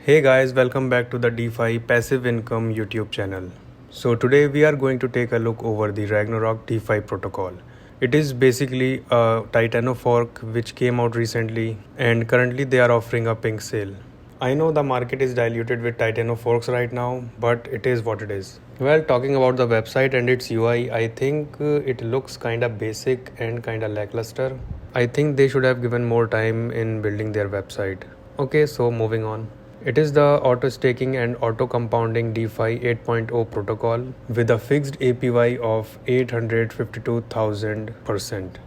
Hey guys, welcome back to the DeFi Passive Income YouTube channel. So today we are going to take a look over the Ragnarok DeFi protocol. It is basically a Titano fork which came out recently and currently they are offering a Pinksale. I know the market is diluted with Titano forks right now, but it is what it is. Well, talking about the website and its UI, I think it looks kinda basic and kinda lackluster. I think they should have given more time in building their website. Okay, so moving on. It is the auto staking and auto compounding DeFi 8.0 protocol with a fixed APY of 852,000%.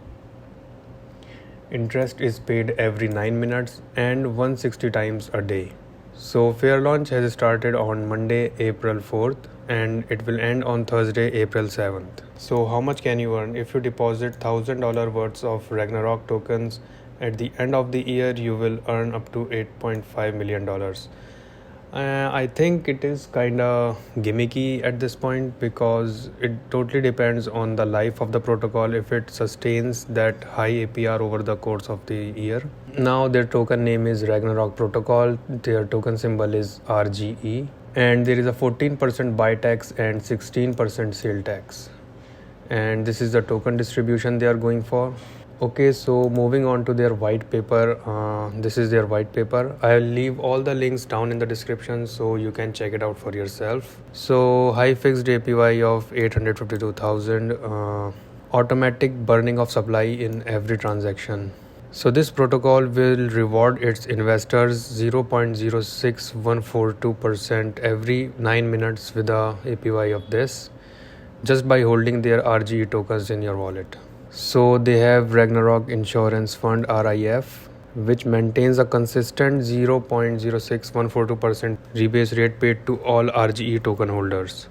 Interest is paid every 9 minutes and 160 times a day. So fair launch has started on Monday, April 4th and it will end on Thursday, April 7th. So how much can you earn? If you deposit $1,000 worth of Ragnarok tokens, at the end of the year you will earn up to $8.5 million. I think it is kind of gimmicky at this point because it totally depends on the life of the protocol if it sustains that high APR over the course of the year. Now their token name is Ragnarok Protocol, their token symbol is RGE, and there is a 14% buy tax and 16% sale tax. And this is the token distribution they are going for. Okay, so moving on to their white paper. This is their white paper. I'll leave all the links down in the description so you can check it out for yourself. So high fixed APY of 852,000, automatic burning of supply in every transaction. So this protocol will reward its investors 0.06142% every 9 minutes with the APY of this, just by holding their RGE tokens in your wallet. So they have Ragnarok Insurance Fund RIF, which maintains a consistent 0.06142% rebase rate paid to all RGE token holders.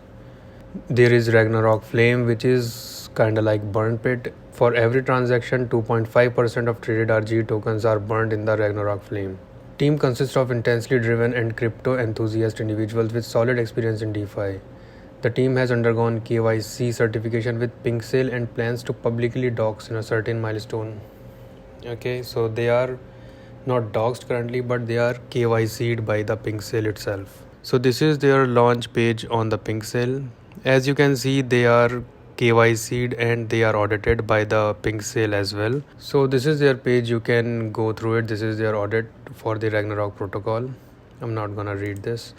There is Ragnarok Flame, which is kinda like burn pit. For every transaction, 2.5% of traded RGE tokens are burned in the Ragnarok Flame. Team consists of intensely driven and crypto enthusiast individuals with solid experience in DeFi. The team has undergone KYC certification with Pinksale and plans to publicly dox in a certain milestone. Okay, so they are not doxed currently, but they are KYC'd by the Pinksale itself. So this is their launch page on the Pinksale. As you can see, they are KYC'd and they are audited by the Pinksale as well. So this is their page, you can go through it. This is their audit for the Ragnarok protocol. I'm not gonna read this.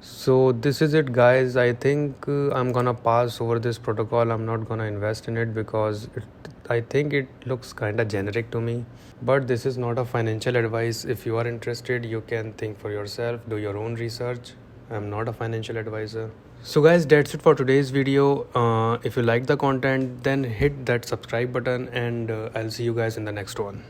So this is it, guys. I think I'm gonna pass over this protocol. I'm not gonna invest in it because I think it looks kind of generic to me. But this is not a financial advice. If you are interested, you can think for yourself, do your own research. I'm not a financial advisor. So guys, that's it for today's video. If you like the content, then hit that subscribe button and I'll see you guys in the next one.